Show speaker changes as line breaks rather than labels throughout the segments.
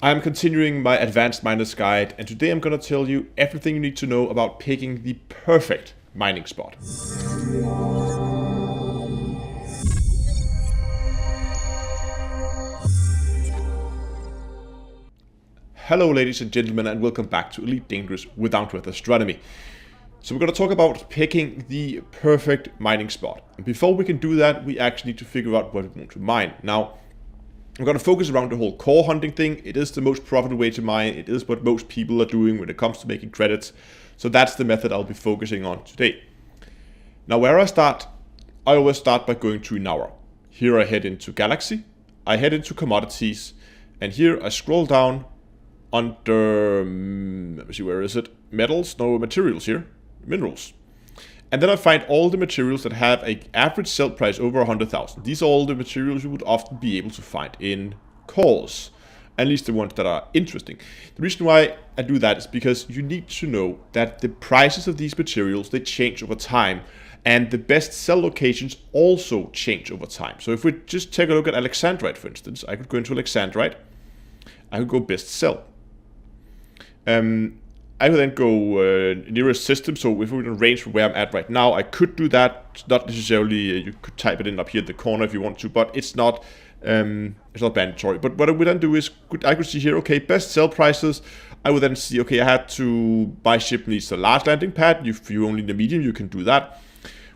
I'm continuing my advanced miners guide, and today I'm going to tell you everything you need to know about picking the perfect mining spot. Hello ladies and gentlemen, and welcome back to Elite Dangerous with downtoearth astronomy. So we're going to talk about picking the perfect mining spot. And before we can do that, we actually need to figure out what we want to mine. Now, I'm going to focus around the whole core hunting thing. It is the most profitable way to mine. It is what most people are doing when it comes to making credits. So that's the method I'll be focusing on today. Now, where I start, I always start by going to an hour. Here I head into Galaxy, I head into Commodities, and here I scroll down under, let me see, where is it? Metals, no, materials here, minerals. And then I find all the materials that have an average sell price over 100,000. These are all the materials you would often be able to find in cores, at least the ones that are interesting. The reason why I do that is because you need to know that the prices of these materials, they change over time, and the best sell locations also change over time. So if we just take a look at Alexandrite, for instance, I could go into Alexandrite, I could go best sell. I would then go nearest system, so if we're in a range from where I'm at right now, I could do that. It's not necessarily, you could type it in up here in the corner if you want to, but it's not mandatory. But what I would then do is, I could see here, okay, best sell prices. I would then see, okay, I had to, my ship needs a large landing pad. If you only need a medium, you can do that.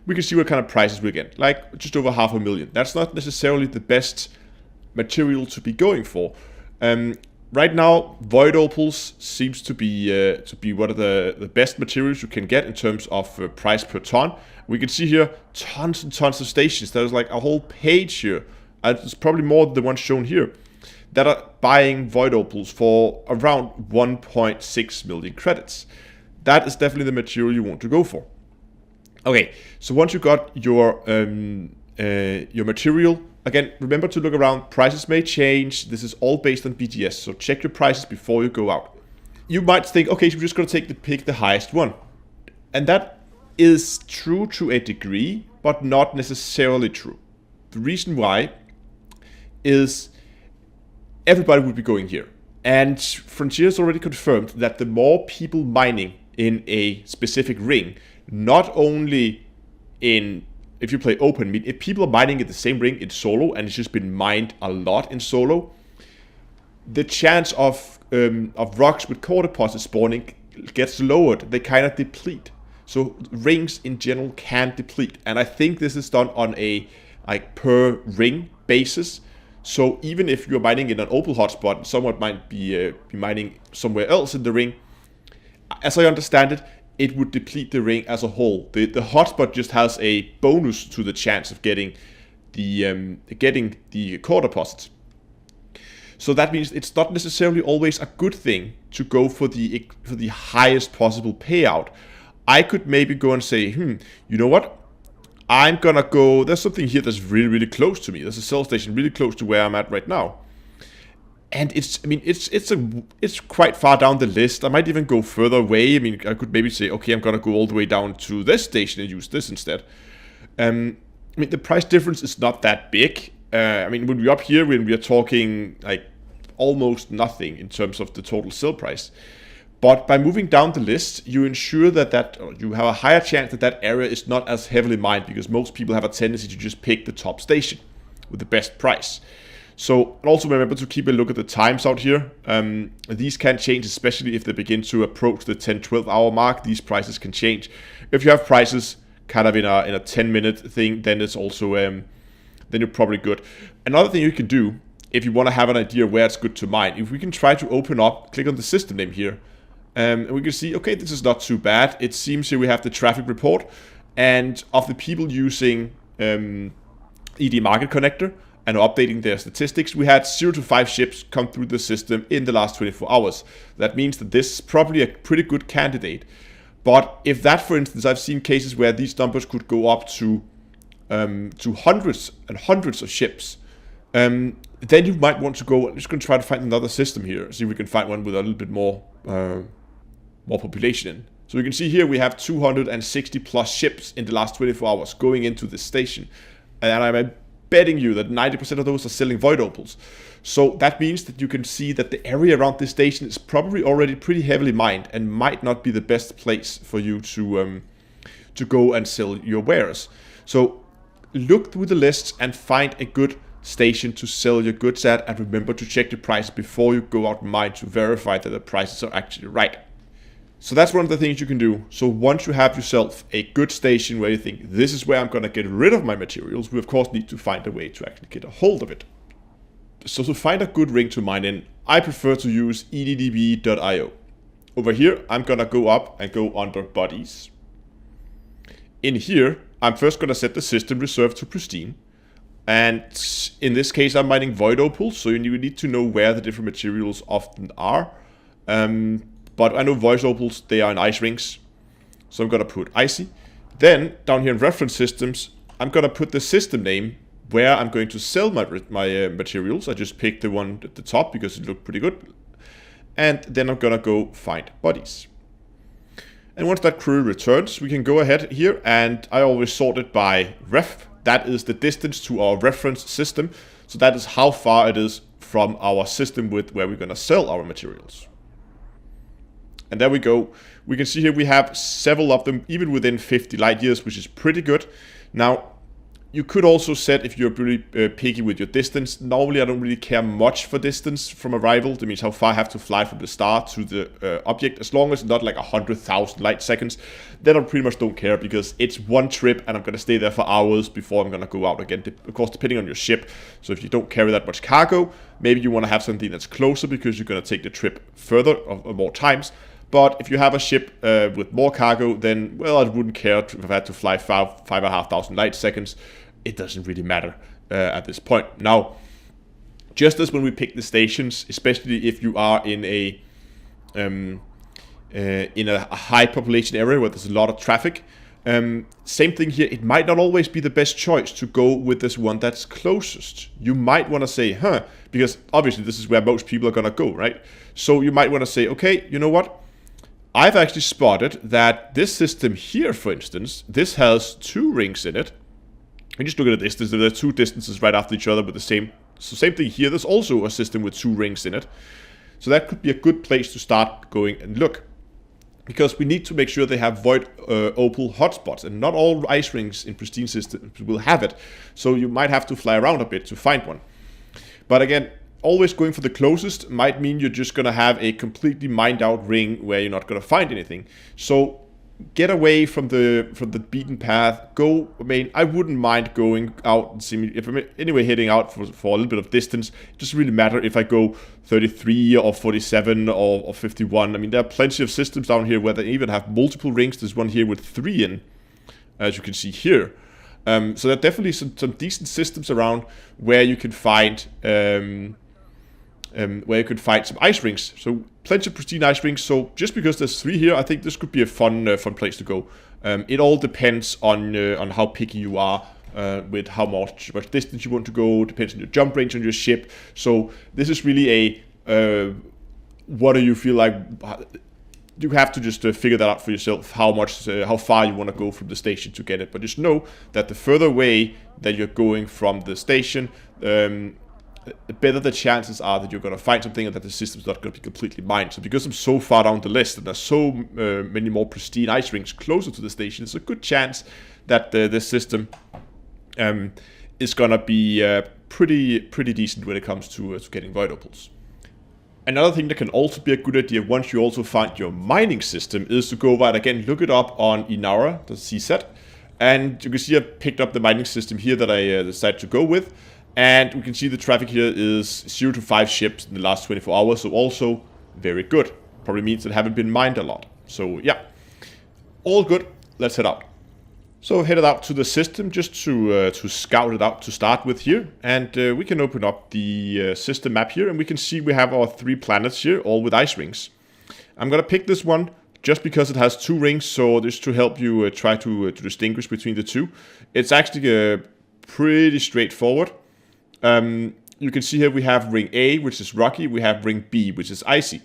We can see what kind of prices we get, like just over 500,000. That's not necessarily the best material to be going for. Right now, void opals seems to be one of the best materials you can get in terms of price per ton. We can see here tons and tons of stations. There's like a whole page here. It's probably more than the one shown here that are buying void opals for around 1.6 million credits. That is definitely the material you want to go for. Okay, so once you got your material. Again, remember to look around. Prices may change. This is all based on BGS, so check your prices before you go out. You might think, okay, so we're just going to pick the highest one. And that is true to a degree, but not necessarily true. The reason why is everybody would be going here. And Frontier has already confirmed that the more people mining in a specific ring, not only in if you play open, I mean, if people are mining in the same ring in solo and it's just been mined a lot in solo, the chance of rocks with core deposits spawning gets lowered. They kind of deplete. So rings in general can deplete, and I think this is done on a per ring basis. So even if you're mining in an opal hotspot, someone might be mining somewhere else in the ring. As I understand it, it would deplete the ring as a whole. The hotspot just has a bonus to the chance of getting the core deposits. So that means it's not necessarily always a good thing to go for the highest possible payout. I could maybe go and say, you know what? I'm gonna go. There's something here that's really, really close to me. There's a cell station really close to where I'm at right now. And it's quite far down the list. I might even go further away. I mean, I could maybe say, okay, I'm gonna go all the way down to this station and use this instead. I mean, the price difference is not that big. I mean, when we're up here, when we are talking like almost nothing in terms of the total sale price. But by moving down the list, you ensure that you have a higher chance that area is not as heavily mined, because most people have a tendency to just pick the top station with the best price. So also remember to keep a look at the times out here. These can change, especially if they begin to approach the 10-12 hour mark. These prices can change. If you have prices kind of in a 10-minute thing, then it's also then you're probably good. Another thing you can do if you want to have an idea where it's good to mine, if we can try to open up, click on the system name here, and we can see, okay, this is not too bad. It seems here we have the traffic report, and of the people using ED Market Connector and updating their statistics, we had 0 to 5 ships come through the system in the last 24 hours. That means that this is probably a pretty good candidate. But if that, for instance, I've seen cases where these numbers could go up to hundreds and hundreds of ships, then you might want to go. I'm just going to try to find another system here, see if we can find one with a little bit more population in. So we can see here we have 260 plus ships in the last 24 hours going into this station. And I'm betting you that 90% of those are selling void opals. So that means that you can see that the area around this station is probably already pretty heavily mined and might not be the best place for you to go and sell your wares. So look through the lists and find a good station to sell your goods at, and remember to check the price before you go out and mine to verify that the prices are actually right. So that's one of the things you can do. So once you have yourself a good station where you think this is where I'm going to get rid of my materials, we of course need to find a way to actually get a hold of it. So to find a good ring to mine in, I prefer to use eddb.io. Over here, I'm going to go up and go under bodies. In here, I'm first going to set the system reserve to pristine. And in this case, I'm mining void opals, so you need to know where the different materials often are. But I know void opals, they are in ice rings. So I'm going to put icy. Then, down here in reference systems, I'm going to put the system name where I'm going to sell my materials. I just picked the one at the top because it looked pretty good. And then I'm going to go find bodies. And once that query returns, we can go ahead here, and I always sort it by ref. That is the distance to our reference system. So that is how far it is from our system with where we're going to sell our materials. And there we go. We can see here we have several of them, even within 50 light years, which is pretty good. Now, you could also set, if you're really picky with your distance, normally I don't really care much for distance from arrival. That means how far I have to fly from the star to the object. As long as it's not like 100,000 light seconds, then I pretty much don't care, because it's one trip and I'm going to stay there for hours before I'm going to go out again. Of course, depending on your ship. So if you don't carry that much cargo, maybe you want to have something that's closer because you're going to take the trip further or more times. But if you have a ship with more cargo, then, well, I wouldn't care if I had to fly 5,500 light seconds. It doesn't really matter at this point. Now, just as when we pick the stations, especially if you are in a high population area where there's a lot of traffic, same thing here. It might not always be the best choice to go with this one that's closest. You might want to say, because obviously this is where most people are going to go, right? So you might want to say, okay, you know what? I've actually spotted that this system here, for instance, this has 2 rings in it. And just look at the distance. There are 2 distances right after each other with the same. So same thing here. There's also a system with 2 rings in it. So that could be a good place to start going and look. Because we need to make sure they have void opal hotspots. And not all ice rings in pristine systems will have it. So you might have to fly around a bit to find one. But again, always going for the closest might mean you're just going to have a completely mined out ring where you're not going to find anything. So get away from the beaten path. I wouldn't mind going out and see if I'm anyway heading out for a little bit of distance. It doesn't really matter if I go 33 or 47 or 51. I mean, there are plenty of systems down here where they even have multiple rings. There's one here with 3 in, as you can see here. So there are definitely some decent systems around where you can find some ice rings. So plenty of pristine ice rings. So just because there's 3 here, I think this could be a fun place to go. It all depends on how picky you are with how much distance you want to go. Depends on your jump range on your ship. So this is really a what do you feel like? You have to just figure that out for yourself, how far you want to go from the station to get it. But just know that the further away that you're going from the station, the better the chances are that you're going to find something and that the system's not going to be completely mined. So because I'm so far down the list and there's so many more pristine ice rings closer to the station, it's a good chance that this system is going to be pretty decent when it comes to getting void opals. Another thing that can also be a good idea once you also find your mining system is to go over and again look it up on inara.cz, and you can see I picked up the mining system here that I decided to go with, and we can see the traffic here is 0 to 5 ships in the last 24 hours, so also very good. Probably means it haven't been mined a lot. So yeah, all good. Let's head out. So headed out to the system just to scout it out to start with here, and we can open up the system map here, and we can see we have our 3 planets here, all with ice rings. I'm gonna pick this one just because it has 2 rings, so just to help you try to distinguish between the 2. It's actually pretty straightforward. You can see here we have ring A, which is rocky. We have ring B, which is icy.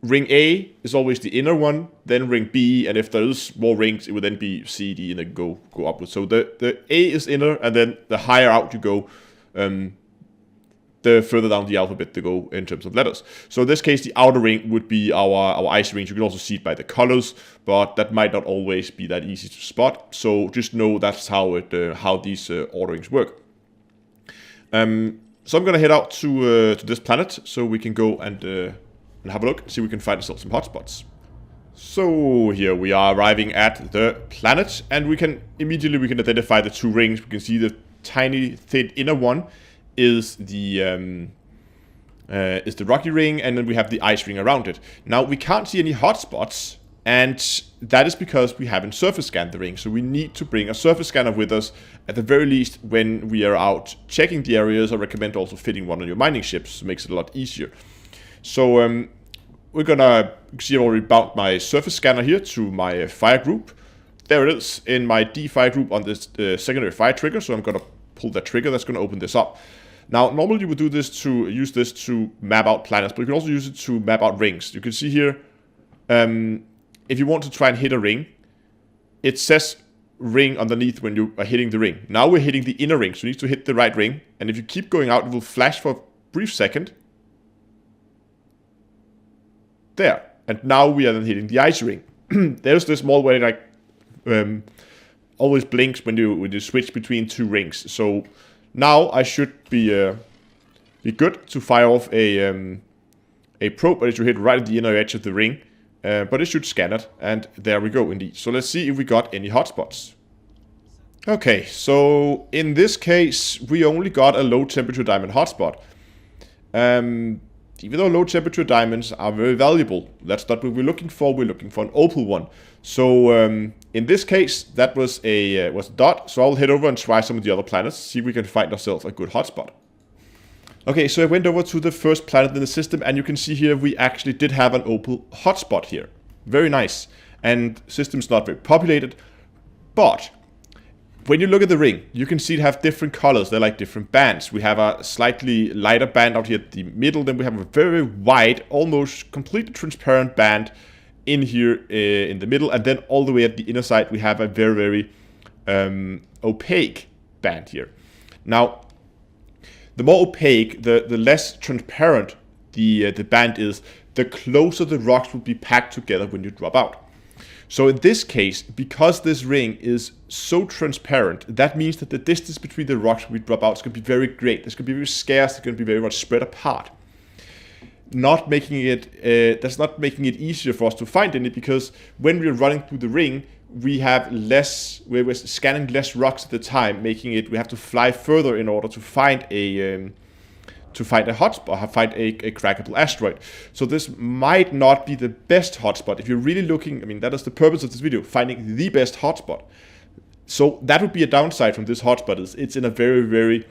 ring A is always the inner one, then ring B, and if there is more rings, it would then be C, D, and then go upwards. So the A is inner, and then the higher out you go, the further down the alphabet to go in terms of letters. So in this case, the outer ring would be our ice rings. You can also see it by the colors, but that might not always be that easy to spot. So just know that's how these orderings work. So I'm gonna head out to this planet so we can go and have a look, see if we can find ourselves some hotspots. So here we are arriving at the planet, and we can identify the two rings. We can see the tiny thin inner one is the rocky ring, and then we have the ice ring around it. Now we can't see any hotspots, and that is because we haven't surface scanned the ring. So we need to bring a surface scanner with us at the very least when we are out checking the areas. I recommend also fitting one on your mining ships. It makes it a lot easier. So we're gonna see, I've already bound my surface scanner here to my fire group. There it is in my D fire group on this secondary fire trigger. So I'm gonna pull that trigger. That's gonna open this up. Now, normally you would use this to map out planets, but you can also use it to map out rings. You can see here, if you want to try and hit a ring, it says ring underneath when you are hitting the ring. Now we're hitting the inner ring, so you need to hit the right ring. And if you keep going out, it will flash for a brief second. There. And now we are then hitting the ice ring. There's this small way, like, always blinks when you switch between two rings. So now I should be good to fire off a probe, but it should hit right at the inner edge of the ring. But it should scan it, and there we go indeed. So let's see if we got any hotspots. Okay, so in this case, we only got a low temperature diamond hotspot. Even though low temperature diamonds are very valuable, that's not what we're looking for. We're looking for an opal one. So in this case, that was a dot. So I'll head over and try some of the other planets, see if we can find ourselves a good hotspot. Okay, so I went over to the first planet in the system, and you can see here we actually did have an opal hotspot here. Very nice. And system's not very populated, but when you look at the ring, you can see it have different colors. They're like different bands. We have a slightly lighter band out here at the middle. Then we have a very wide, almost completely transparent band in here in the middle. And then all the way at the inner side, we have a very, very opaque band here. Now, the more opaque, the less transparent the band is, the closer the rocks will be packed together when you drop out. So in this case, because this ring is so transparent, that means that the distance between the rocks when we drop out is going to be very great. It's going to be very scarce. It's going to be very much spread apart. That's not making it easier for us to find any, because when we're running through the ring, we're scanning less rocks at the time, making it we have to fly further in order to find a hotspot, find a crackable asteroid. So this might not be the best hotspot. If you're really looking, I mean, that is the purpose of this video, finding the best hotspot. So that would be a downside from this hotspot, is it's in a very, very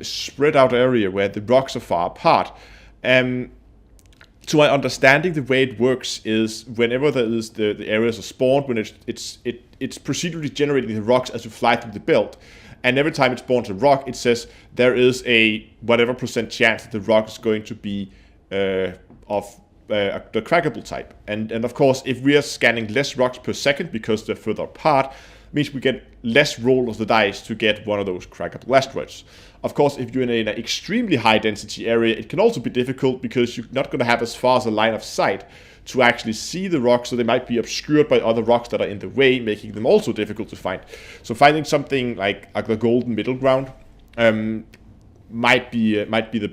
spread out area where the rocks are far apart. To my understanding, the way it works is whenever there is the areas are spawned, when it's procedurally generating the rocks as you fly through the belt. And every time it spawns a rock, it says there is a whatever % chance that the rock is going to be of the crackable type. And of course, if we are scanning less rocks per second because they're further apart, it means we get less roll of the dice to get one of those crackable asteroids. Of course, if you're in an extremely high density area, it can also be difficult because you're not going to have as far as a line of sight to actually see the rocks, so they might be obscured by other rocks that are in the way, making them also difficult to find. So finding something like the golden middle ground might be the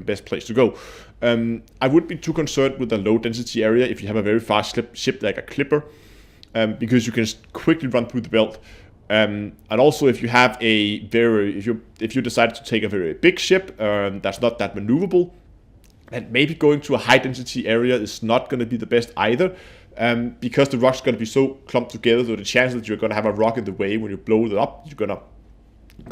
best place to go. I wouldn't be too concerned with a low density area if you have a very fast ship like a clipper, because you can quickly run through the belt. And also, if you have if you decide to take a very big ship that's not that maneuverable, and maybe going to a high density area is not going to be the best either, because the rock's going to be so clumped together, so the chance that you're going to have a rock in the way when you blow it up, you're going to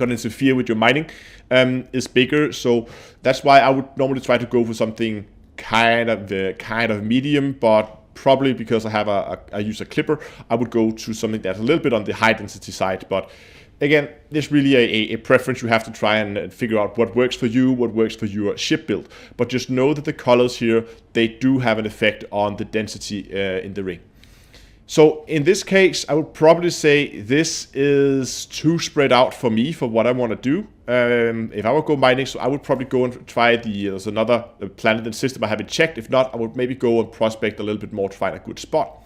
interfere with your mining, is bigger. So that's why I would normally try to go for something kind of medium, but probably because I use a clipper, I would go to something that's a little bit on the high density side. But Again, there's really a preference. You have to try and figure out what works for you, what works for your ship build. But just know that the colors here, they do have an effect on the density in the ring. So in this case, I would probably say this is too spread out for me for what I want to do. If I would go mining, so I would probably go and try there's another planet and system I haven't checked. If not, I would maybe go and prospect a little bit more to find a good spot.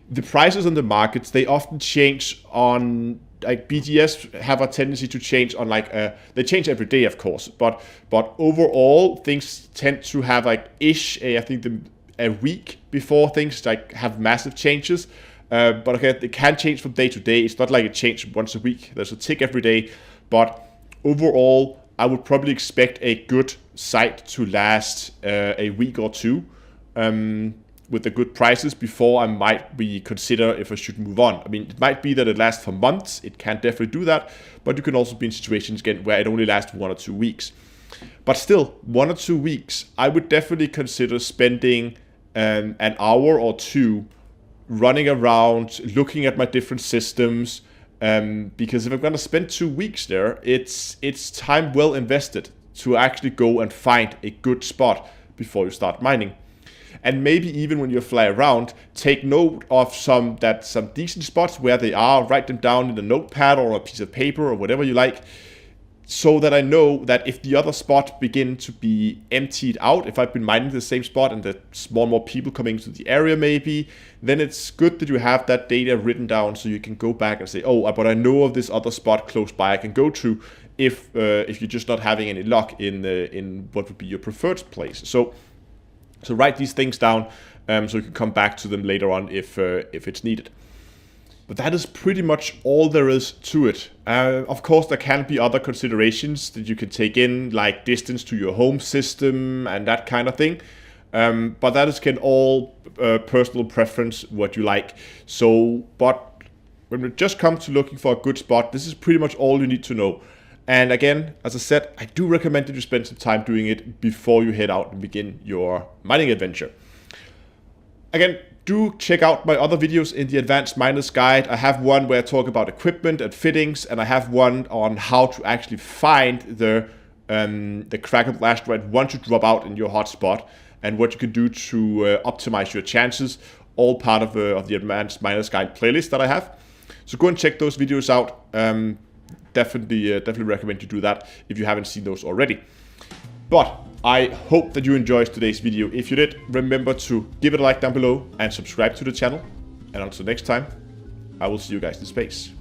The prices on the markets, they often change on, like BGS have a tendency to change on like, they change every day of course, but overall things tend to have like I think a week before things like have massive changes. But okay, it can change from day to day. It's not like it changes once a week. There's a tick every day, but overall I would probably expect a good site to last a week or two. With the good prices before I might consider if I should move on. I mean, it might be that it lasts for months. It can definitely do that, but you can also be in situations again where it only lasts 1 or 2 weeks. But still, 1 or 2 weeks, I would definitely consider spending an hour or two running around, looking at my different systems, because if I'm gonna spend 2 weeks there, it's time well invested to actually go and find a good spot before you start mining. And maybe even when you fly around, take note of some decent spots where they are, write them down in a notepad or a piece of paper or whatever you like, so that I know that if the other spots begin to be emptied out, if I've been mining the same spot and there's more and more people coming to the area maybe, then it's good that you have that data written down so you can go back and say, oh, but I know of this other spot close by I can go to if you're just not having any luck in what would be your preferred place. So write these things down so you can come back to them later on if it's needed. But that is pretty much all there is to it. Of course, there can be other considerations that you can take in, like distance to your home system and that kind of thing. But that is again all personal preference, what you like. But when it just comes to looking for a good spot, this is pretty much all you need to know. And again, as I said, I do recommend that you spend some time doing it before you head out and begin your mining adventure. Again, do check out my other videos in the Advanced Miner's Guide. I have one where I talk about equipment and fittings, and I have one on how to actually find the crackable asteroid once you drop out in your hotspot, and what you can do to optimize your chances, all part of the Advanced Miner's Guide playlist that I have. So go and check those videos out. Definitely recommend you do that if you haven't seen those already. But I hope that you enjoyed today's video. If you did, remember to give it a like down below and subscribe to the channel. And until next time, I will see you guys in space.